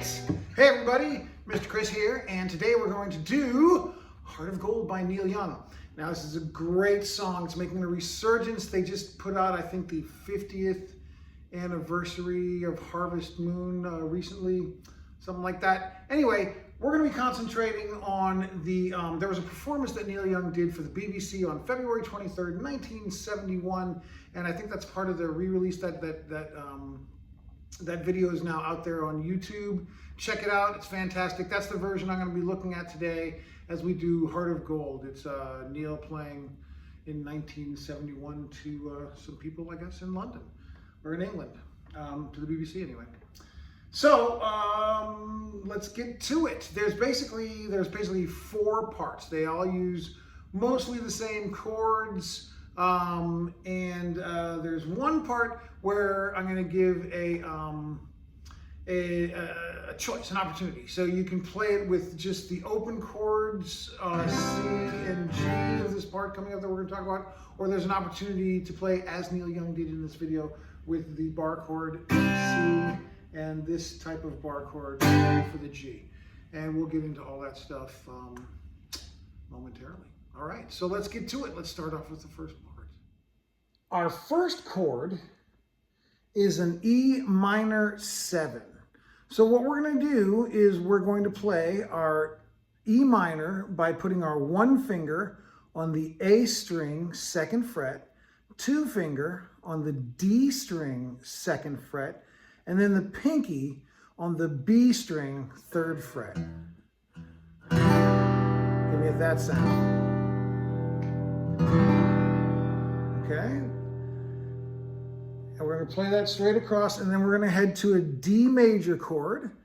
Hey everybody, Mr. Chris here, and today we're going to do Heart of Gold by Neil Young. Now this is a great song. It's making a resurgence. They just put out, I think, the 50th anniversary of Harvest Moon recently, something like that. Anyway, we're going to be concentrating on the, there was a performance that Neil Young did for the BBC on February 23rd, 1971, and I think that's part of the re-release that video is now out there on YouTube. Check it out, it's fantastic. That's the version I'm going to be looking at today as we do Heart of Gold. It's Neil playing in 1971 to some people, I guess, in London, or in England, to the BBC anyway. So let's get to it. There's basically four parts. They all use mostly the same chords, and there's one part where I'm going to give a choice, an opportunity. So you can play it with just the open chords, C and G of this part coming up that we're going to talk about, or there's an opportunity to play as Neil Young did in this video with the bar chord C and this type of bar chord for the G. And we'll get into all that stuff momentarily. All right, so let's get to it. Let's start off with the first part. Our first chord is an E minor 7. So what we're going to do is we're going to play our E minor by putting our one finger on the A string, 2nd fret, 2 finger on the D string, 2nd fret, and then the pinky on the B string, 3rd fret. Give me that sound. Okay? And we're going to play that straight across, and then we're going to head to a D major chord.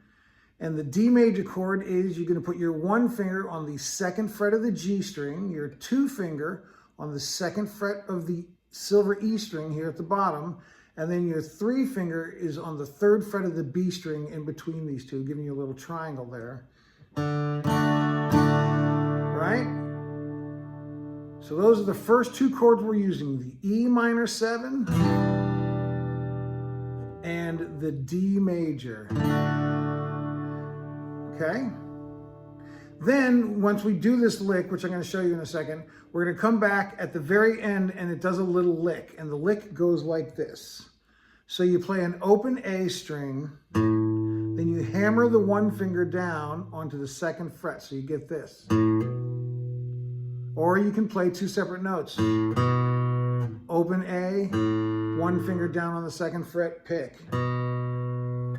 And the D major chord is you're going to put your one finger on the 2nd fret of the G string, your 2 finger on the 2nd fret of the silver E string here at the bottom, and then your 3 finger is on the 3rd fret of the B string in between these two, giving you a little triangle there. Right? So those are the first two chords we're using, the E minor 7 and the D major. Okay? Then, once we do this lick, which I'm going to show you in a second, we're going to come back at the very end and it does a little lick. And the lick goes like this. So you play an open A string, then you hammer the one finger down onto the 2nd fret. So you get this. Or you can play 2 separate notes. Open A, one finger down on the 2nd fret, pick. Then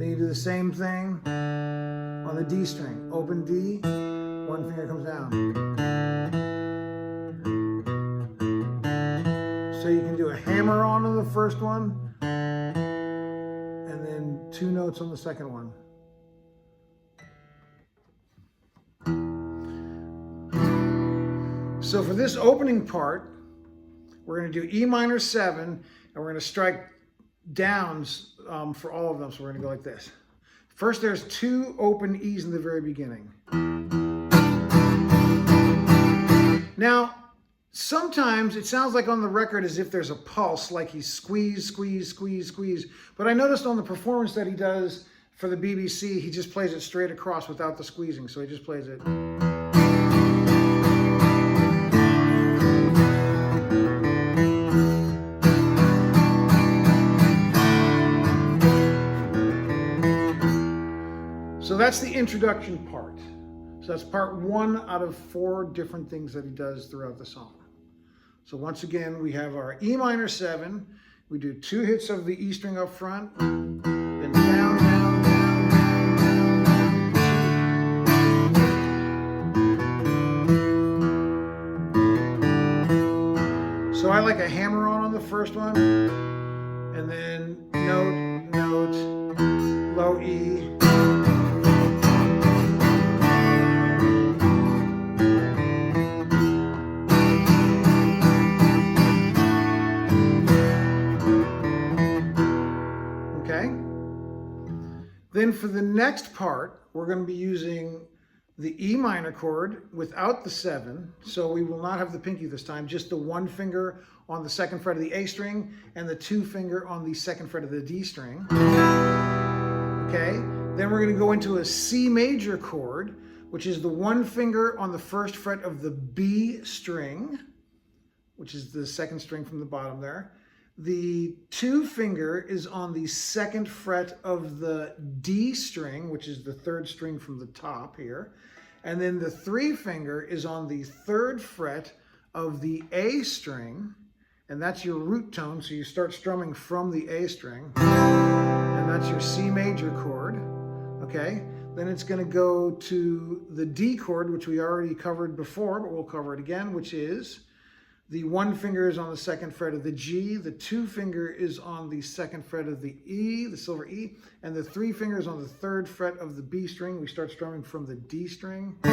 you do the same thing on the D string. Open D, one finger comes down. So you can do a hammer on the first one, and then 2 notes on the second one. So for this opening part, we're going to do E minor 7, and we're going to strike downs for all of them. So we're going to go like this. First, there's 2 open E's in the very beginning. Now, sometimes it sounds like on the record as if there's a pulse, like he's squeeze, squeeze, squeeze, squeeze. But I noticed on the performance that he does for the BBC, he just plays it straight across without the squeezing. So he just plays it. So that's the introduction part. So that's part 1 out of 4 different things that he does throughout the song. So once again, we have our E minor 7. We do 2 hits of the E string up front, then down, down, down, down, down. So I like a hammer on the first one, and then note, note, low E. Then for the next part, we're going to be using the E minor chord without the 7, so we will not have the pinky this time, just the 1 finger on the 2nd fret of the A string and the 2 finger on the 2nd fret of the D string. Okay, then we're going to go into a C major chord, which is the 1 finger on the 1st fret of the B string, which is the 2nd string from the bottom there. The 2 finger is on the 2nd fret of the D string, which is the 3rd string from the top here. And then the 3 finger is on the 3rd fret of the A string, and that's your root tone, so you start strumming from the A string, and that's your C major chord, okay? Then it's going to go to the D chord, which we already covered before, but we'll cover it again, which is the 1 finger is on the 2nd fret of the G, the 2 finger is on the 2nd fret of the E, the silver E, and the 3 fingers on the 3rd fret of the B string. We start strumming from the D string. Okay,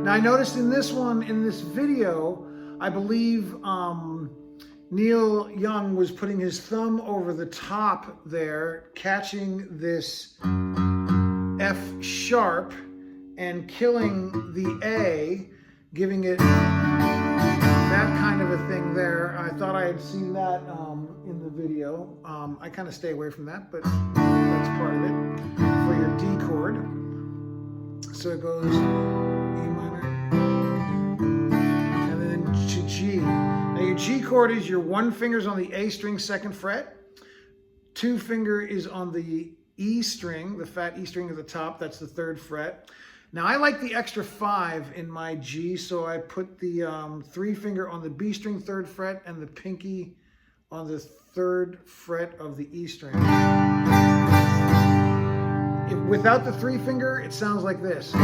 now I noticed in this one, in this video, I believe Neil Young was putting his thumb over the top there, catching this F sharp, and killing the A, giving it that kind of a thing there. I thought I had seen that in the video. I kind of stay away from that, but that's part of it for your D chord. So it goes E minor, and then to G. Now your G chord is your 1 finger's on the A string 2nd fret, 2 finger is on the E string, the fat E string at the top, that's the 3rd fret. Now I like the extra 5 in my G, so I put the 3 finger on the B string 3rd fret and the pinky on the 3rd fret of the E string. Without the 3 finger, it sounds like this. With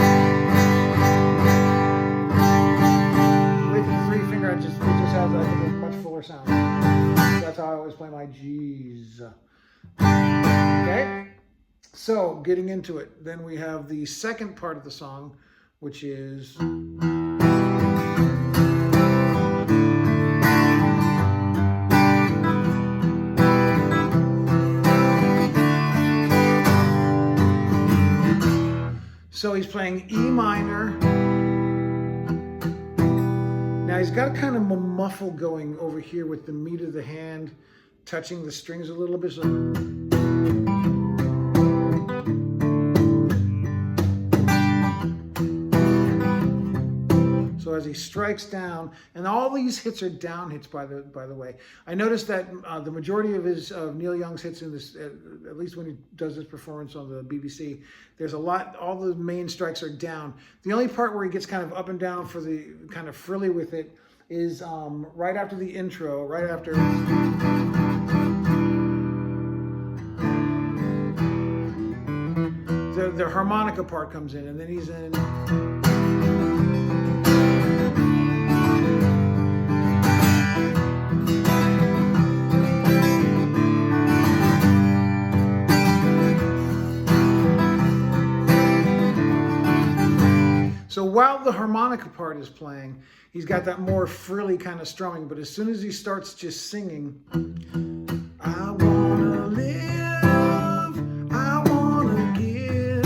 the 3 finger, it just has a much fuller sound. That's how I always play my G's. Okay? So, getting into it, then we have the 2nd part of the song, which is so he's playing E minor. Now he's got a kind of a muffle going over here with the meat of the hand touching the strings a little bit. So as he strikes down, and all these hits are down hits, by the way. I noticed that the majority of Neil Young's hits in this, at least when he does this performance on the BBC, there's a lot. All the main strikes are down. The only part where he gets kind of up and down for the kind of frilly with it is right after the intro, right after. The harmonica part comes in, and then he's in. So while the harmonica part is playing, he's got that more frilly kind of strumming, but as soon as he starts just singing, I wanna live, I wanna give,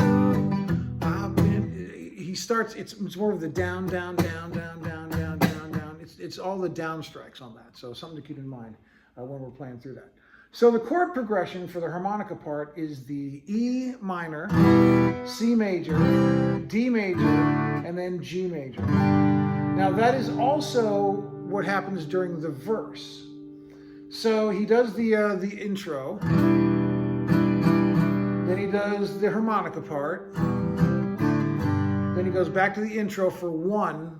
he starts, it's more of the down, down, down, down, down, down, down, down. It's all the down strikes on that, so something to keep in mind when we're playing through that. So the chord progression for the harmonica part is the E minor, C major, D major, and then G major. Now that is also what happens during the verse. So he does the intro, then he does the harmonica part, then he goes back to the intro for 1.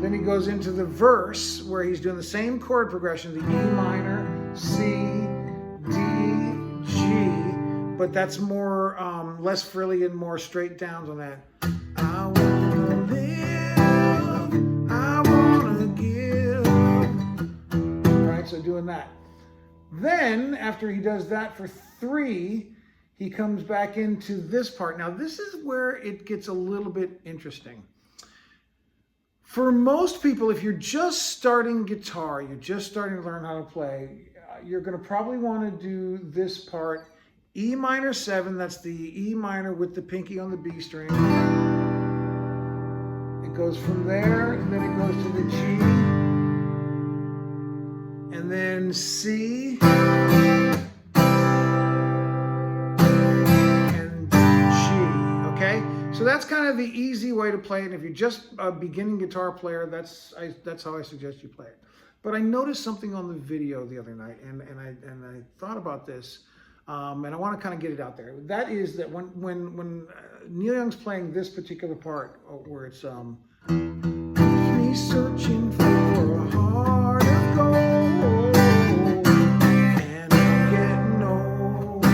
Then he goes into the verse where he's doing the same chord progression, the E minor, C, D, G, but that's more, less frilly and more straight downs on that. I wanna live, I wanna give. All right, so doing that. Then, after he does that for 3, he comes back into this part. Now, this is where it gets a little bit interesting. For most people, if you're just starting guitar, you're just starting to learn how to play, you're going to probably want to do this part, E minor 7, that's the E minor with the pinky on the B string. It goes from there, and then it goes to the G, and then C, and G, okay? So that's kind of the easy way to play it. And if you're just a beginning guitar player, that's how I suggest you play it. But I noticed something on the video the other night, and I thought about this, and I want to kind of get it out there. That is that when Neil Young's playing this particular part, where it's me searching for a heart of gold, and I'm getting old.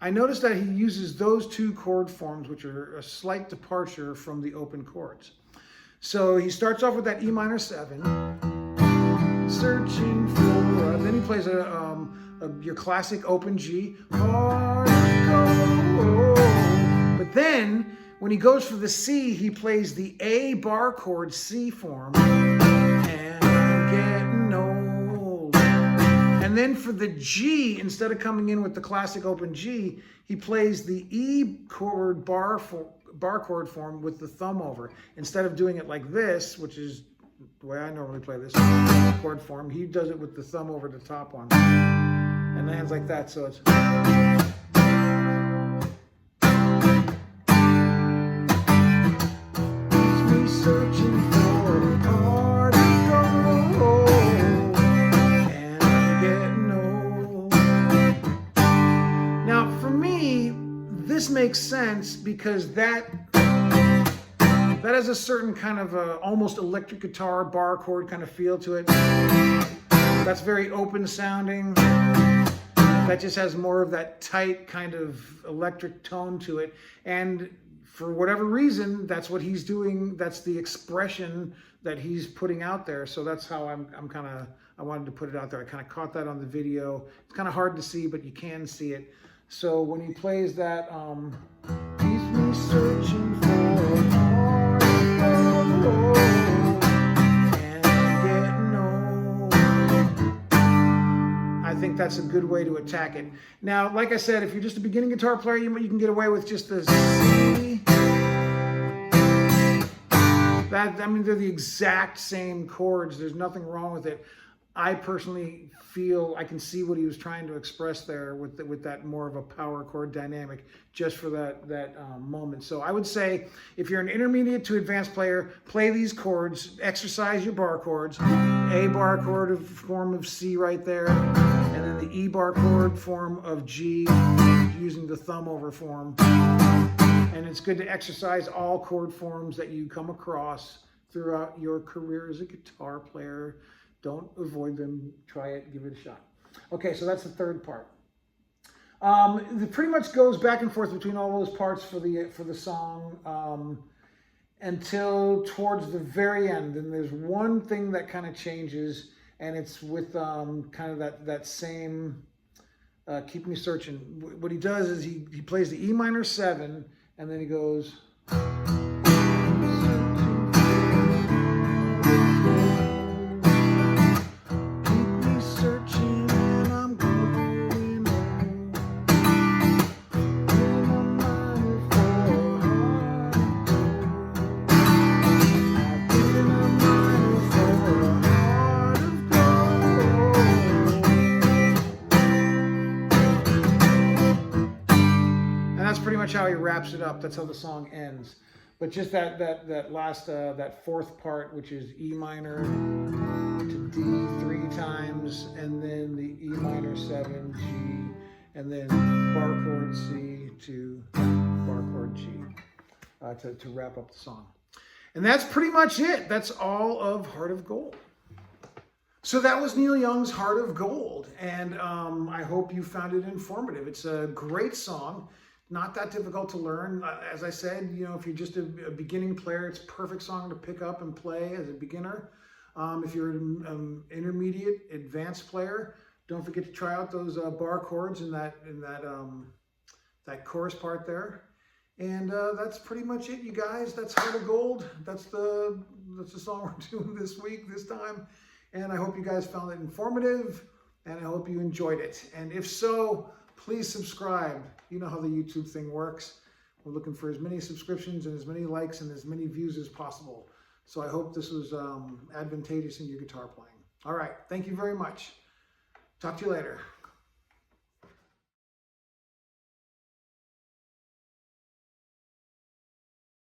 I noticed that he uses those two chord forms, which are a slight departure from the open chords. So he starts off with that E minor 7, searching for, then he plays your classic open G, heart of gold. But then, when he goes for the C, he plays the A bar chord C form, and I'm getting old. And then for the G, instead of coming in with the classic open G, he plays the E chord bar chord form with the thumb over. Instead of doing it like this, which is the way I normally play this chord form, he does it with the thumb over the top one. And lands like that, so it's... Searching for a heart of gold, and I'm getting old. Now, for me, this makes sense because that has a certain kind of almost electric guitar bar chord kind of feel to it. That's very open sounding. That just has more of that tight kind of electric tone to it. And for whatever reason, that's what he's doing. That's the expression that he's putting out there. So that's how I wanted to put it out there. I kind of caught that on the video. It's kind of hard to see, but you can see it. So when he plays that, keeps me searching for a heart of gold, and I'm getting old. I think that's a good way to attack it. Now, like I said, if you're just a beginning guitar player, you can get away with just the C. They're the exact same chords. There's nothing wrong with it. I personally feel I can see what he was trying to express there with that more of a power chord dynamic just for that moment. So I would say if you're an intermediate to advanced player, play these chords, exercise your bar chords. A bar chord form of C right there, and then the E bar chord form of G using the thumb over form. And it's good to exercise all chord forms that you come across throughout your career as a guitar player. Don't avoid them. Try it. Give it a shot. Okay, so that's the third part. It pretty much goes back and forth between all those parts for the song until towards the very end. And there's one thing that kind of changes, and it's with kind of that same Keep Me Searching. What he does is he plays the E minor 7, and then he goes... That's pretty much how he wraps it up. That's how the song ends. But just that last that fourth part, which is E minor to D 3 times, and then the E minor 7 G, and then bar chord C to bar chord G to wrap up the song. And that's pretty much it. That's all of Heart of Gold. So that was Neil Young's Heart of Gold, and I hope you found it informative. It's a great song. Not that difficult to learn. As I said, if you're just a beginning player, it's a perfect song to pick up and play as a beginner. If you're an intermediate, advanced player, don't forget to try out those bar chords in that chorus part there. And that's pretty much it, you guys. That's Heart of Gold. That's the song we're doing this week, this time. And I hope you guys found it informative, and I hope you enjoyed it. And if so, please subscribe. You know how the YouTube thing works. We're looking for as many subscriptions and as many likes and as many views as possible. So I hope this was advantageous in your guitar playing. All right, thank you very much. Talk to you later.